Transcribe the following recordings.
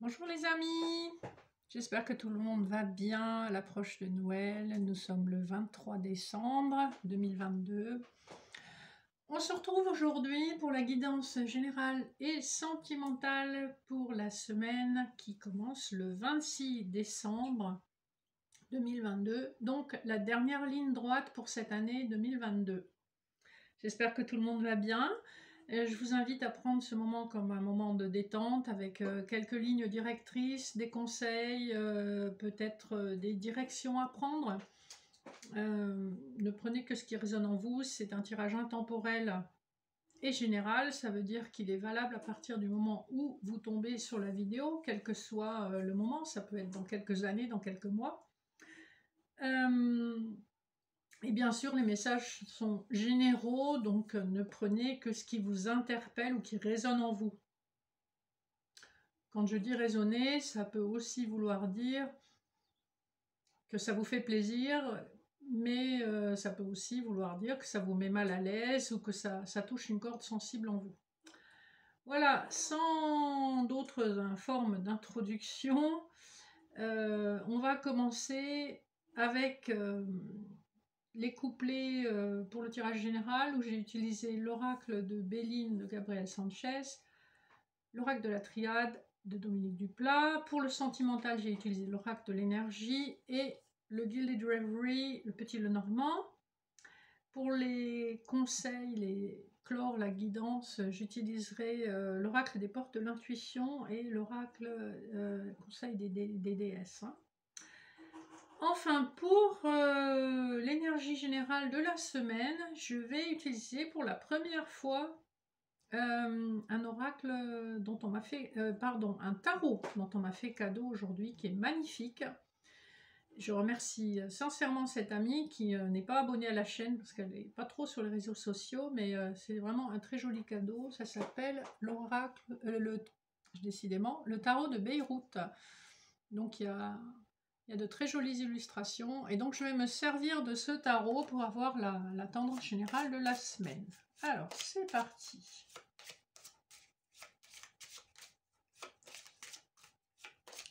Bonjour les amis, j'espère que tout le monde va bien à l'approche de Noël. Nous sommes le 23 décembre 2022. On se retrouve aujourd'hui pour la guidance générale et sentimentale pour la semaine qui commence le 26 décembre 2022, donc la dernière ligne droite pour cette année 2022. J'espère que tout le monde va bien. Je vous invite à prendre ce moment comme un moment de détente avec quelques lignes directrices, des conseils, peut-être des directions à prendre. Ne prenez que ce qui résonne en vous. C'est un tirage intemporel et général. Ça veut dire qu'il est valable à partir du moment où vous tombez sur la vidéo, quel que soit le moment. Ça peut être dans quelques années, dans quelques mois. Et bien sûr, les messages sont généraux, donc ne prenez que ce qui vous interpelle ou qui résonne en vous. Quand je dis résonner, ça peut aussi vouloir dire que ça vous fait plaisir, mais ça peut aussi vouloir dire que ça vous met mal à l'aise ou que ça touche une corde sensible en vous. Voilà, sans d'autres formes d'introduction, on va commencer avec les couplets pour le tirage général où j'ai utilisé l'oracle de Béline de Gabriel Sanchez, l'oracle de la triade de Dominique Duplat. Pour le sentimental, j'ai utilisé l'oracle de l'énergie et le Gilded Reverie, le petit Lenormand. Pour les conseils, les clore, la guidance, j'utiliserai l'oracle des portes de l'intuition et l'oracle conseil des déesses. Enfin, pour l'énergie générale de la semaine, je vais utiliser pour la première fois un oracle dont on m'a fait, un tarot dont on m'a fait cadeau aujourd'hui, qui est magnifique. Je remercie sincèrement cette amie qui n'est pas abonnée à la chaîne parce qu'elle n'est pas trop sur les réseaux sociaux, mais c'est vraiment un très joli cadeau. Ça s'appelle l'oracle, décidément, le tarot de Beyrouth. Donc il y a de très jolies illustrations et donc je vais me servir de ce tarot pour avoir la tendance générale de la semaine. Alors c'est parti.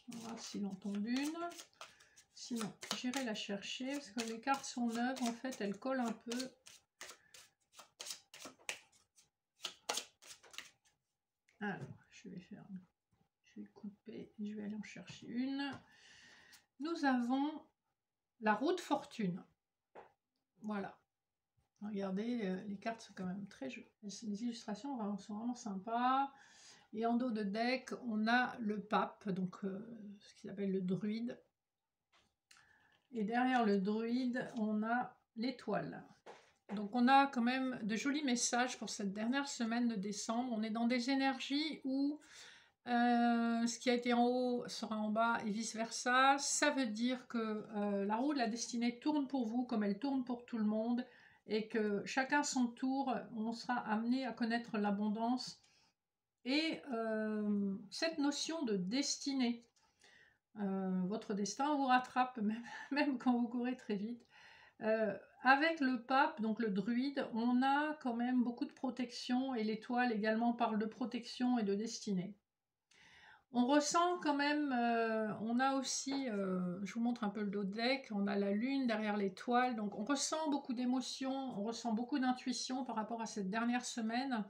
On va voir s'il en tombe une. Sinon j'irai la chercher parce que les cartes sont neuves, en fait elles collent un peu. Alors je vais couper et je vais aller en chercher une. Nous avons la roue de fortune. Voilà. Regardez, les cartes sont quand même très jolies. Les illustrations sont vraiment sympas. Et en dos de deck, on a le pape, donc ce qu'il appelle le druide. Et derrière le druide, on a l'étoile. Donc on a quand même de jolis messages pour cette dernière semaine de décembre. On est dans des énergies où ce qui a été en haut sera en bas et vice versa. Ça veut dire que la roue de la destinée tourne pour vous comme elle tourne pour tout le monde et que chacun son tour, on sera amené à connaître l'abondance et cette notion de destinée. Votre destin vous rattrape même quand vous courez très vite. Avec le pape, donc le druide, on a quand même beaucoup de protection et l'étoile également parle de protection et de destinée. On ressent quand même, on a aussi, je vous montre un peu le dos de deck, on a la lune derrière l'étoile, donc on ressent beaucoup d'émotions, on ressent beaucoup d'intuition par rapport à cette dernière semaine.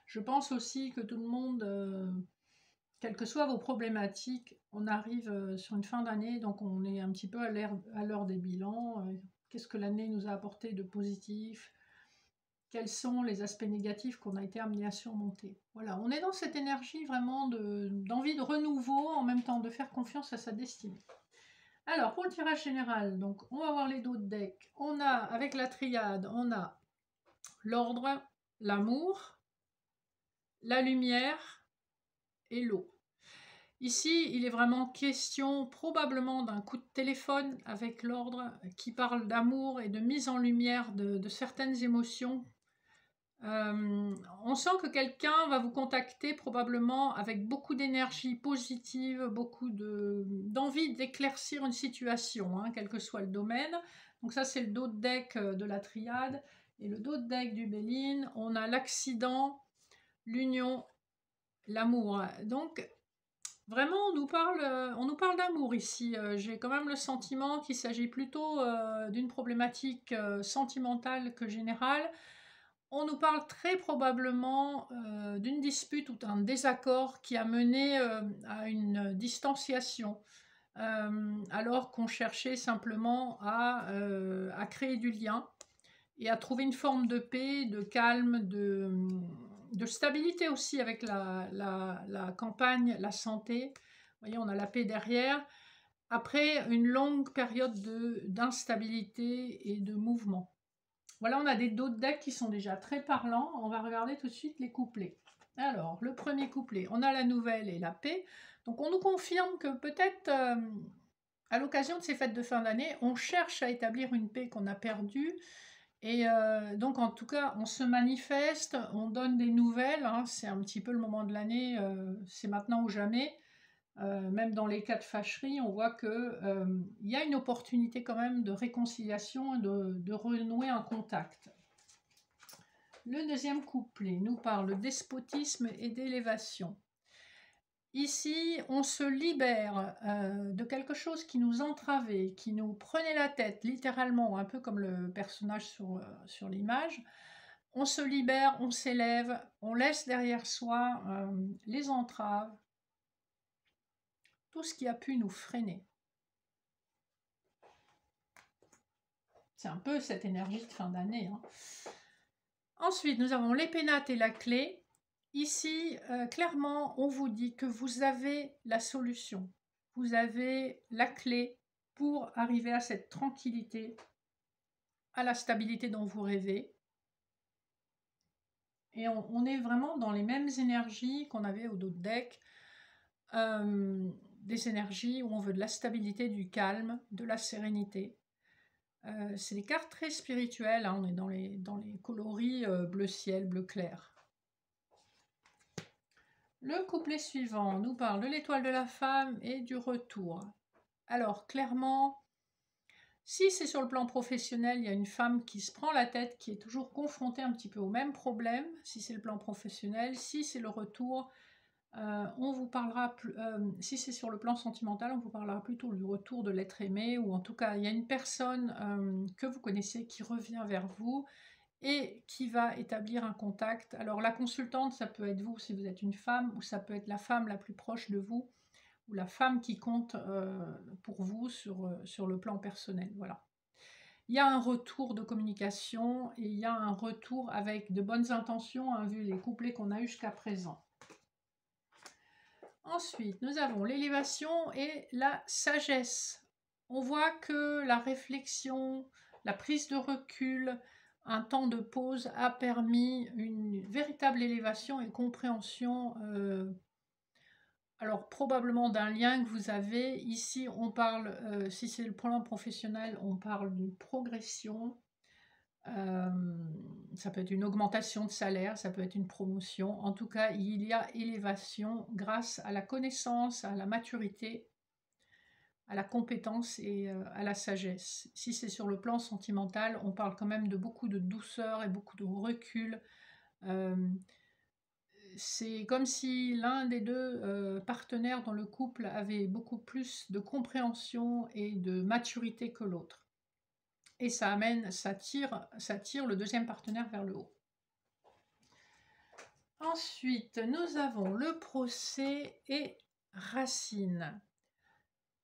Je pense aussi que tout le monde, quelles que soient vos problématiques, on arrive sur une fin d'année, donc on est un petit peu à l'heure des bilans. Qu'est-ce que l'année nous a apporté de positif? Quels sont les aspects négatifs qu'on a été amené à surmonter? Voilà, on est dans cette énergie vraiment d'envie de renouveau, en même temps de faire confiance à sa destinée. Alors, pour le tirage général, donc on va voir les dos de deck. On a, avec la triade, on a l'ordre, l'amour, la lumière et l'eau. Ici, il est vraiment question probablement d'un coup de téléphone avec l'ordre qui parle d'amour et de mise en lumière de certaines émotions. On sent que quelqu'un va vous contacter probablement avec beaucoup d'énergie positive, beaucoup d'envie d'éclaircir une situation, hein, quel que soit le domaine. Donc ça, c'est le dos de deck de la triade. Et le dos de deck du Béline, on a l'accident, l'union, l'amour. Donc, Vraiment, on nous parle d'amour ici. J'ai quand même le sentiment qu'il s'agit plutôt d'une problématique sentimentale que générale. On nous parle très probablement d'une dispute ou d'un désaccord qui a mené à une distanciation, alors qu'on cherchait simplement à créer du lien et à trouver une forme de paix, de calme, de stabilité aussi avec la campagne, la santé. Vous voyez, on a la paix derrière. Après une longue période d'instabilité et de mouvement. Voilà, on a d'autres decks qui sont déjà très parlants. On va regarder tout de suite les couplets. Alors, le premier couplet, on a la nouvelle et la paix. Donc, on nous confirme que peut-être, à l'occasion de ces fêtes de fin d'année, on cherche à établir une paix qu'on a perdue. Et donc, en tout cas, on se manifeste, on donne des nouvelles. Hein, c'est un petit peu le moment de l'année, c'est maintenant ou jamais. Même dans les cas de fâcherie, on voit qu'il y a une opportunité quand même de réconciliation et de renouer un contact. Le deuxième couplet nous parle de despotisme et d'élévation. Ici, on se libère de quelque chose qui nous entravait, qui nous prenait la tête, littéralement, un peu comme le personnage sur l'image. On se libère, on s'élève, on laisse derrière soi les entraves, tout ce qui a pu nous freiner. C'est un peu cette énergie de fin d'année. Hein. Ensuite, nous avons les pénates et la clé. Ici, clairement, on vous dit que vous avez la solution. Vous avez la clé pour arriver à cette tranquillité, à la stabilité dont vous rêvez. Et on est vraiment dans les mêmes énergies qu'on avait au dos de deck. Des énergies où on veut de la stabilité, du calme, de la sérénité. C'est des cartes très spirituelles, hein, on est dans les coloris bleu ciel, bleu clair. Le couplet suivant nous parle de l'étoile de la femme et du retour. Alors clairement, si c'est sur le plan professionnel, il y a une femme qui se prend la tête, qui est toujours confrontée un petit peu au même problème, si c'est le plan professionnel, si c'est le retour, on vous parlera, si c'est sur le plan sentimental, on vous parlera plutôt du retour de l'être aimé, ou en tout cas, il y a une personne que vous connaissez qui revient vers vous et qui va établir un contact. Alors la consultante, ça peut être vous si vous êtes une femme, ou ça peut être la femme la plus proche de vous, ou la femme qui compte pour vous sur le plan personnel. Voilà. Il y a un retour de communication et il y a un retour avec de bonnes intentions, hein, vu les couplets qu'on a eu jusqu'à présent. Ensuite, nous avons l'élévation et la sagesse. On voit que la réflexion, la prise de recul, un temps de pause a permis une véritable élévation et compréhension, alors probablement d'un lien que vous avez. Ici, on parle, si c'est le plan professionnel, on parle d'une progression. Ça peut être une augmentation de salaire, ça peut être une promotion. En tout cas, il y a élévation grâce à la connaissance, à la maturité, à la compétence et à la sagesse. Si c'est sur le plan sentimental, on parle quand même de beaucoup de douceur et beaucoup de recul. C'est comme si l'un des deux partenaires dans le couple avait beaucoup plus de compréhension et de maturité que l'autre. Et ça tire le deuxième partenaire vers le haut. Ensuite, nous avons le procès et Racine.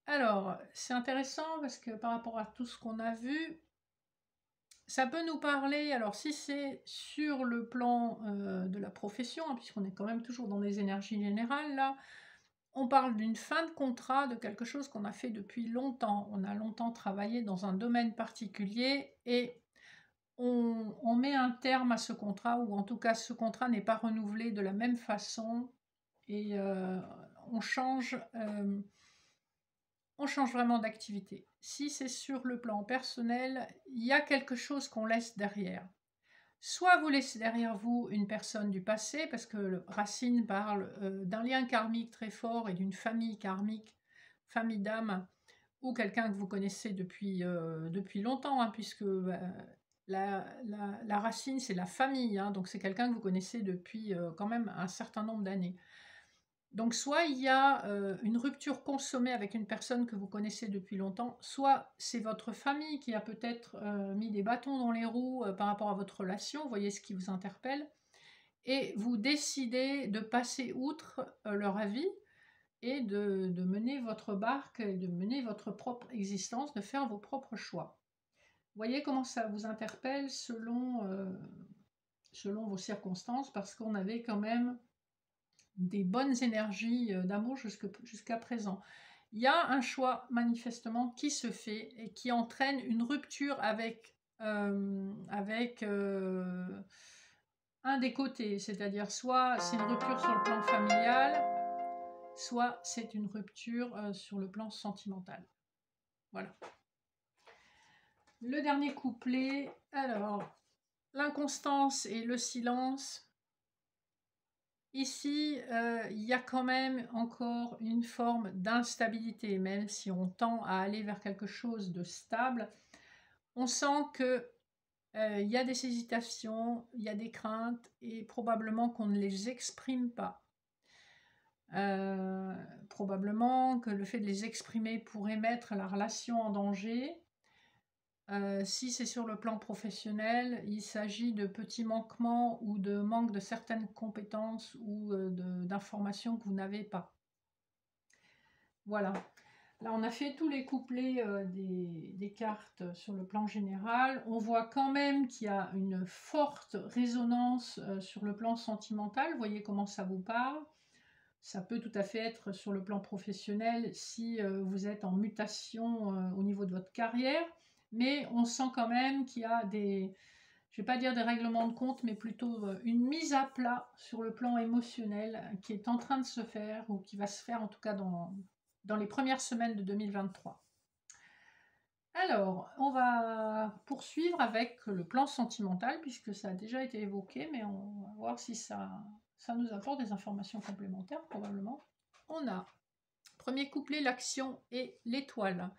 Alors, c'est intéressant parce que par rapport à tout ce qu'on a vu, ça peut nous parler, alors si c'est sur le plan de la profession, hein, puisqu'on est quand même toujours dans les énergies générales, là, on parle d'une fin de contrat, de quelque chose qu'on a fait depuis longtemps. On a longtemps travaillé dans un domaine particulier et on met un terme à ce contrat, ou en tout cas ce contrat n'est pas renouvelé de la même façon, et on change vraiment d'activité. Si c'est sur le plan personnel, il y a quelque chose qu'on laisse derrière. Soit vous laissez derrière vous une personne du passé, parce que Racine parle d'un lien karmique très fort et d'une famille karmique, famille d'âme, ou quelqu'un que vous connaissez depuis longtemps, hein, puisque la racine, c'est la famille, hein, donc c'est quelqu'un que vous connaissez depuis quand même un certain nombre d'années. Donc soit il y a une rupture consommée avec une personne que vous connaissez depuis longtemps, soit c'est votre famille qui a peut-être mis des bâtons dans les roues par rapport à votre relation, vous voyez ce qui vous interpelle, et vous décidez de passer outre leur avis et de mener votre barque, et de mener votre propre existence, de faire vos propres choix. Vous voyez comment ça vous interpelle selon vos circonstances, parce qu'on avait quand même des bonnes énergies d'amour jusqu'à présent. Il y a un choix manifestement qui se fait et qui entraîne une rupture avec un des côtés, c'est-à-dire soit c'est une rupture sur le plan familial, soit c'est une rupture sur le plan sentimental. Voilà. Le dernier couplet, alors, l'inconstance et le silence. Ici, il y a quand même encore une forme d'instabilité, même si on tend à aller vers quelque chose de stable. On sent que il y a des hésitations, il y a des craintes, et probablement qu'on ne les exprime pas. Probablement que le fait de les exprimer pourrait mettre la relation en danger. Si c'est sur le plan professionnel, il s'agit de petits manquements ou de manque de certaines compétences ou d'informations que vous n'avez pas. Voilà. Là, on a fait tous les couplets des cartes sur le plan général. On voit quand même qu'il y a une forte résonance sur le plan sentimental. Vous voyez comment ça vous parle. Ça peut tout à fait être sur le plan professionnel si vous êtes en mutation au niveau de votre carrière. Mais on sent quand même qu'il y a des, je ne vais pas dire des règlements de compte, mais plutôt une mise à plat sur le plan émotionnel qui est en train de se faire, ou qui va se faire en tout cas dans les premières semaines de 2023. Alors, on va poursuivre avec le plan sentimental, puisque ça a déjà été évoqué, mais on va voir si ça nous apporte des informations complémentaires, probablement. On a, premier couplet, l'action et l'étoile.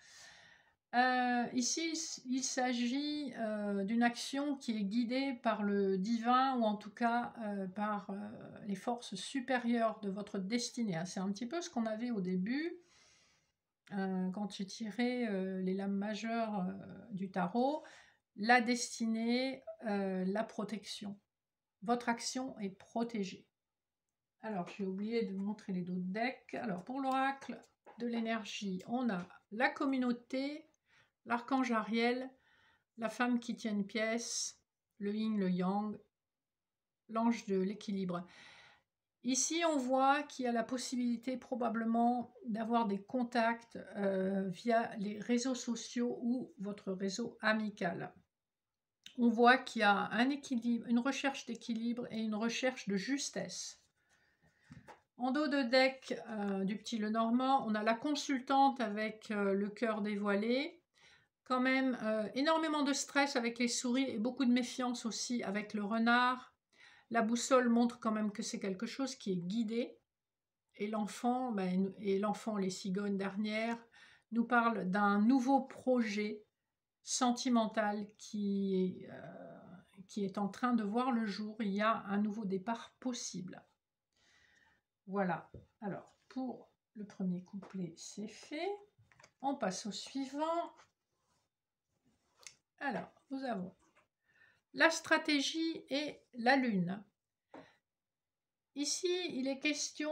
Ici, il s'agit d'une action qui est guidée par le divin, ou en tout cas par les forces supérieures de votre destinée. C'est un petit peu ce qu'on avait au début, quand j'ai tiré les lames majeures du tarot. La destinée, la protection. Votre action est protégée. Alors, j'ai oublié de montrer les d'autres decks. Alors, pour l'oracle de l'énergie, on a la communauté, l'archange Ariel, la femme qui tient une pièce, le yin, le yang, l'ange de l'équilibre. Ici, on voit qu'il y a la possibilité probablement d'avoir des contacts via les réseaux sociaux ou votre réseau amical. On voit qu'il y a un équilibre, une recherche d'équilibre et une recherche de justesse. En dos de deck du petit Lenormand, on a la consultante avec le cœur dévoilé. Quand même énormément de stress avec les souris et beaucoup de méfiance aussi avec le renard. La boussole montre quand même que c'est quelque chose qui est guidé. Et l'enfant, les cigognes dernières, nous parle d'un nouveau projet sentimental qui est en train de voir le jour. Il y a un nouveau départ possible. Voilà. Alors, pour le premier couplet, c'est fait. On passe au suivant. Alors, nous avons la stratégie et la lune. Ici, il est question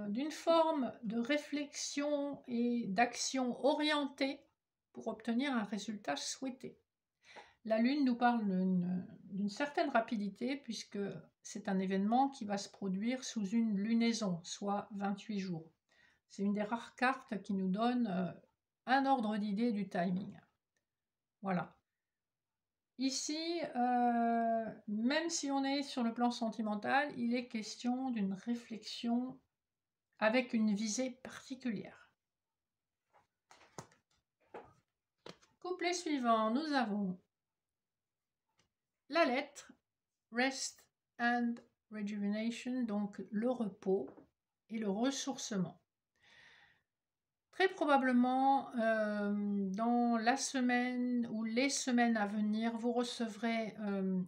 d'une forme de réflexion et d'action orientée pour obtenir un résultat souhaité. La lune nous parle d'une certaine rapidité, puisque c'est un événement qui va se produire sous une lunaison, soit 28 jours. C'est une des rares cartes qui nous donne un ordre d'idée du timing. Voilà. Ici, même si on est sur le plan sentimental, il est question d'une réflexion avec une visée particulière. Couplet suivant, nous avons la lettre Rest and Rejuvenation, donc le repos et le ressourcement. Très probablement, dans la semaine ou les semaines à venir, vous recevrez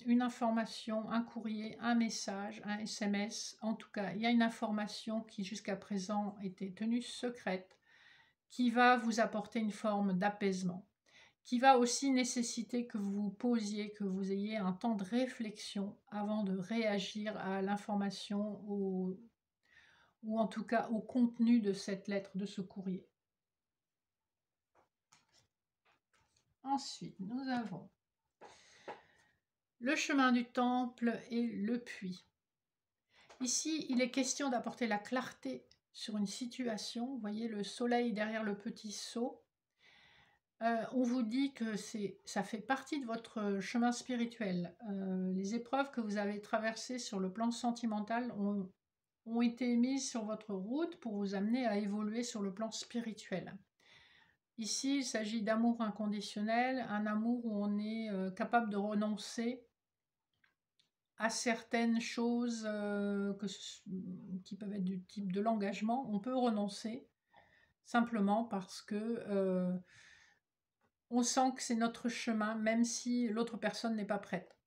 une information, un courrier, un message, un SMS. En tout cas, il y a une information qui jusqu'à présent était tenue secrète, qui va vous apporter une forme d'apaisement, qui va aussi nécessiter que vous vous posiez, que vous ayez un temps de réflexion avant de réagir à l'information ou en tout cas au contenu de cette lettre, de ce courrier. Ensuite, nous avons le chemin du temple et le puits. Ici, il est question d'apporter la clarté sur une situation. Vous voyez le soleil derrière le petit seau. On vous dit que ça fait partie de votre chemin spirituel. Les épreuves que vous avez traversées sur le plan sentimental ont été mises sur votre route pour vous amener à évoluer sur le plan spirituel. Ici, il s'agit d'amour inconditionnel, un amour où on est capable de renoncer à certaines choses qui peuvent être du type de l'engagement. On peut renoncer simplement parce que on sent que c'est notre chemin, même si l'autre personne n'est pas prête.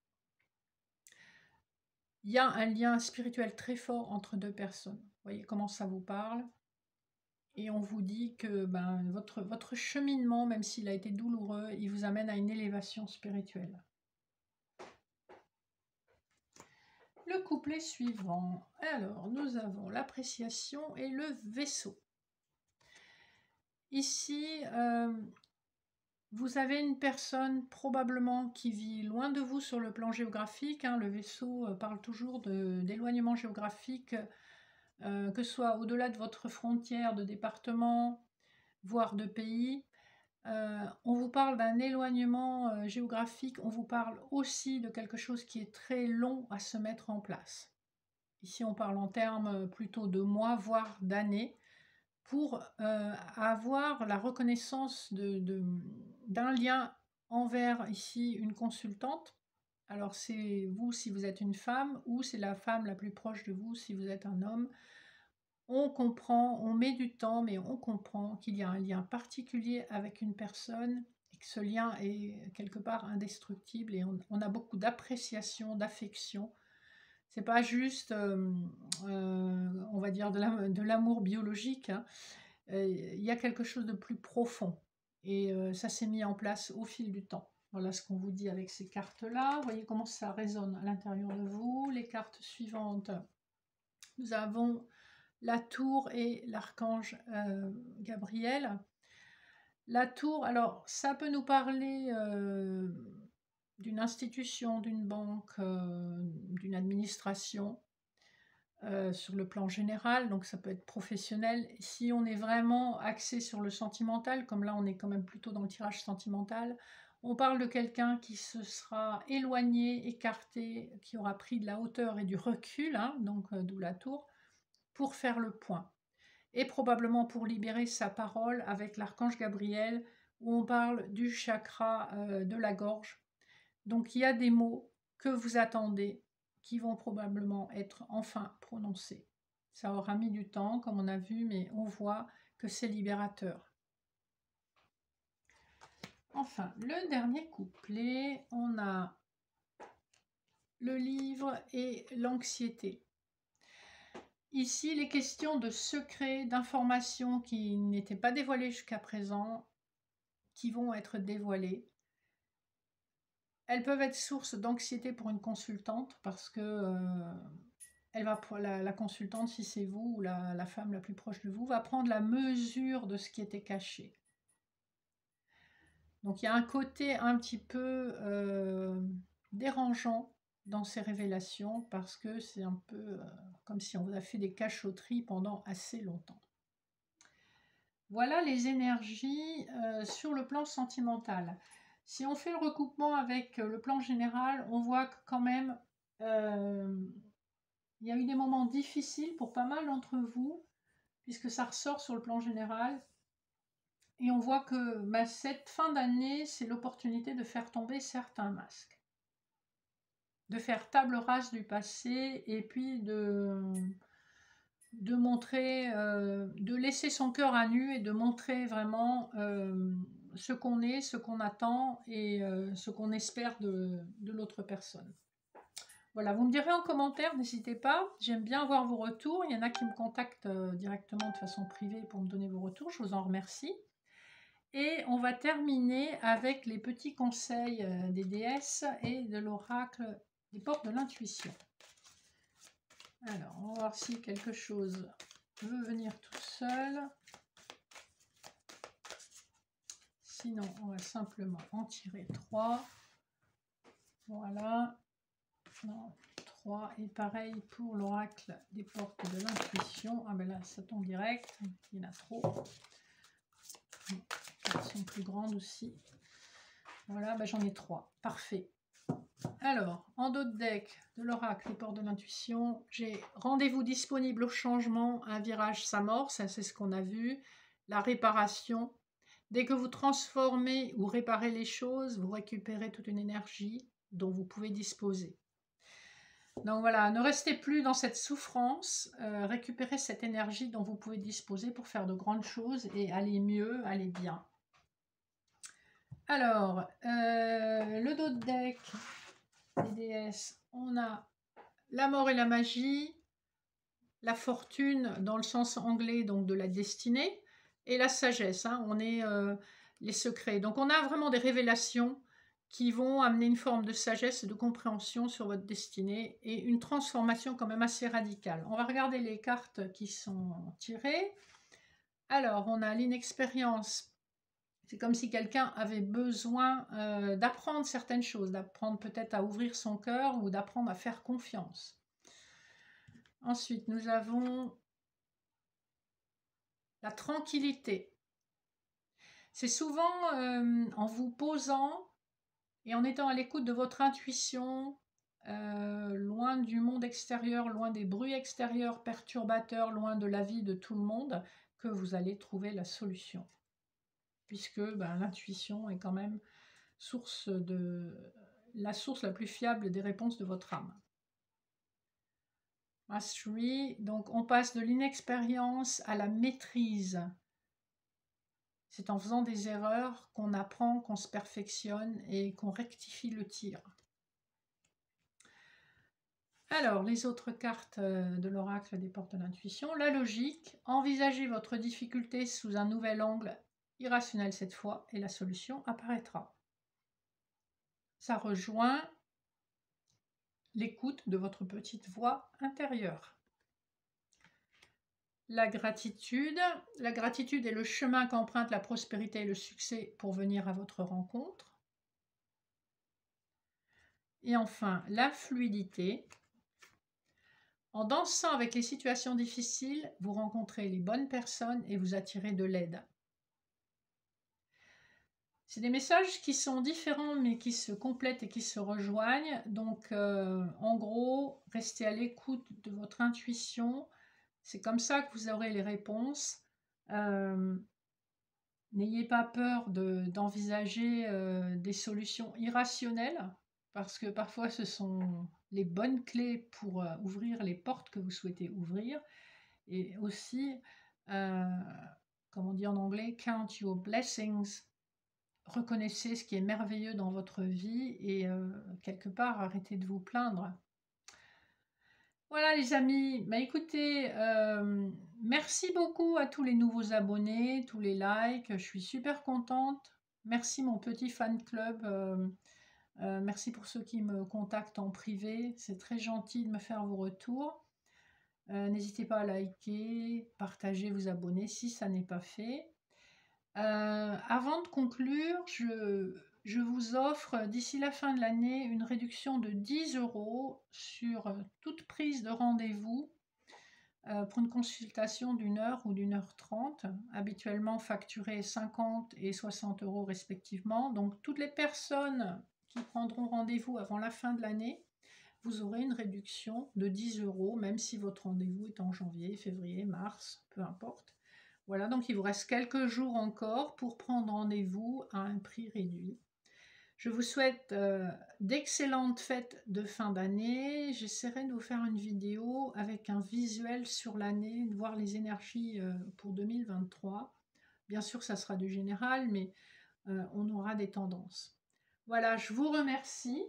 Il y a un lien spirituel très fort entre deux personnes. Vous voyez comment ça vous parle? Et on vous dit que votre cheminement, même s'il a été douloureux, il vous amène à une élévation spirituelle. Le couplet suivant. Alors, nous avons l'appréciation et le vaisseau. Ici, vous avez une personne probablement qui vit loin de vous sur le plan géographique. Le vaisseau parle toujours d'éloignement géographique, que ce soit au-delà de votre frontière de département, voire de pays. On vous parle d'un éloignement géographique, on vous parle aussi de quelque chose qui est très long à se mettre en place. Ici, on parle en termes plutôt de mois, voire d'années, pour avoir la reconnaissance d'un lien envers ici une consultante. Alors c'est vous si vous êtes une femme ou c'est la femme la plus proche de vous si vous êtes un homme. On comprend, on met du temps, mais on comprend qu'il y a un lien particulier avec une personne et que ce lien est quelque part indestructible et on a beaucoup d'appréciation, d'affection. C'est pas juste, on va dire, de l'amour biologique. Il y a quelque chose de plus profond. Et ça s'est mis en place au fil du temps. Voilà ce qu'on vous dit avec ces cartes-là. Vous voyez comment ça résonne à l'intérieur de vous. Les cartes suivantes, nous avons la tour et l'archange Gabriel. La tour, alors ça peut nous parler d'une institution, d'une banque, d'une administration, sur le plan général, donc ça peut être professionnel. Si on est vraiment axé sur le sentimental, comme là on est quand même plutôt dans le tirage sentimental, on parle de quelqu'un qui se sera éloigné, écarté, qui aura pris de la hauteur et du recul, donc d'où la tour, pour faire le point. Et probablement pour libérer sa parole avec l'archange Gabriel, où on parle du chakra de la gorge. Donc il y a des mots que vous attendez qui vont probablement être enfin prononcés. Ça aura mis du temps, comme on a vu, mais on voit que c'est libérateur. Enfin, le dernier couplet, on a le livre et l'anxiété. Ici, les questions de secrets, d'informations qui n'étaient pas dévoilées jusqu'à présent, qui vont être dévoilées. Elles peuvent être source d'anxiété pour une consultante parce que la consultante, si c'est vous ou la femme la plus proche de vous, va prendre la mesure de ce qui était caché. Donc il y a un côté un petit peu dérangeant dans ces révélations parce que c'est un peu comme si on vous a fait des cachotteries pendant assez longtemps. Voilà les énergies sur le plan sentimental. Si on fait le recoupement avec le plan général, on voit que quand même il y a eu des moments difficiles pour pas mal d'entre vous, puisque ça ressort sur le plan général. Et on voit que cette fin d'année, c'est l'opportunité de faire tomber certains masques. De faire table rase du passé et puis de de montrer, de laisser son cœur à nu et de montrer vraiment ce qu'on est, ce qu'on attend et ce qu'on espère de l'autre personne. Voilà, vous me direz en commentaire, n'hésitez pas, j'aime bien avoir vos retours. Il y en a qui me contactent directement de façon privée pour me donner vos retours, je vous en remercie. Et on va terminer avec les petits conseils des déesses et de l'oracle des portes de l'intuition. Alors, on va voir si quelque chose veut venir tout seul. Sinon, on va simplement en tirer 3. Voilà. Non, 3. Et pareil pour l'oracle des portes de l'intuition. Ah ben là, ça tombe direct. Il y en a trop. Elles sont plus grandes aussi. Voilà, ben j'en ai 3. Parfait. Alors, en dos de deck de l'oracle des portes de l'intuition, j'ai rendez-vous disponible au changement, un virage s'amorce, ça c'est ce qu'on a vu, la réparation. Dès que vous transformez ou réparez les choses, vous récupérez toute une énergie dont vous pouvez disposer. Donc voilà, ne restez plus dans cette souffrance, récupérez cette énergie dont vous pouvez disposer pour faire de grandes choses et aller mieux, aller bien. Alors, le dos de deck des déesses, on a la mort et la magie, la fortune dans le sens anglais, donc de la destinée, et la sagesse, hein, on est les secrets. Donc on a vraiment des révélations qui vont amener une forme de sagesse et de compréhension sur votre destinée et une transformation quand même assez radicale. On va regarder les cartes qui sont tirées. Alors, on a l'inexpérience. C'est comme si quelqu'un avait besoin d'apprendre certaines choses, d'apprendre peut-être à ouvrir son cœur ou d'apprendre à faire confiance. Ensuite, nous avons la tranquillité. C'est souvent en vous posant et en étant à l'écoute de votre intuition, loin du monde extérieur, loin des bruits extérieurs perturbateurs, loin de la vie de tout le monde, que vous allez trouver la solution. Puisque l'intuition est quand même la source la plus fiable des réponses de votre âme. Mastery, donc on passe de l'inexpérience à la maîtrise. C'est en faisant des erreurs qu'on apprend, qu'on se perfectionne et qu'on rectifie le tir. Alors, les autres cartes de l'oracle des portes de l'intuition. La logique, envisagez votre difficulté sous un nouvel angle irrationnel cette fois et la solution apparaîtra. Ça rejoint l'écoute de votre petite voix intérieure. La gratitude est le chemin qu'emprunte la prospérité et le succès pour venir à votre rencontre. Et enfin, la fluidité. En dansant avec les situations difficiles, vous rencontrez les bonnes personnes et vous attirez de l'aide. C'est des messages qui sont différents mais qui se complètent et qui se rejoignent. Donc, en gros, restez à l'écoute de votre intuition. C'est comme ça que vous aurez les réponses. N'ayez pas peur d'envisager des solutions irrationnelles parce que parfois ce sont les bonnes clés pour ouvrir les portes que vous souhaitez ouvrir. Et aussi, comme on dit en anglais, count your blessings. Reconnaissez ce qui est merveilleux dans votre vie et quelque part arrêtez de vous plaindre. Voilà les amis, écoutez, merci beaucoup à tous les nouveaux abonnés, tous les likes, je suis super contente. Merci mon petit fan club, merci pour ceux qui me contactent en privé, c'est très gentil de me faire vos retours. N'hésitez pas à liker, partager, vous abonner si ça n'est pas fait. Avant de conclure, je vous offre d'ici la fin de l'année une réduction de 10 € sur toute prise de rendez-vous pour une consultation d'1 heure ou d'1 heure 30, habituellement facturée 50 et 60 € respectivement. Donc toutes les personnes qui prendront rendez-vous avant la fin de l'année, vous aurez une réduction de 10 €, même si votre rendez-vous est en janvier, février, mars, peu importe. Voilà, donc il vous reste quelques jours encore pour prendre rendez-vous à un prix réduit. Je vous souhaite d'excellentes fêtes de fin d'année. J'essaierai de vous faire une vidéo avec un visuel sur l'année, de voir les énergies pour 2023. Bien sûr, ça sera du général, mais on aura des tendances. Voilà, je vous remercie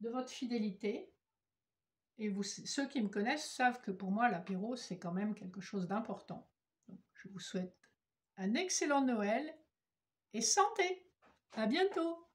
de votre fidélité. Et vous, ceux qui me connaissent savent que pour moi, l'apéro, c'est quand même quelque chose d'important. Donc, je vous souhaite un excellent Noël et santé. À bientôt.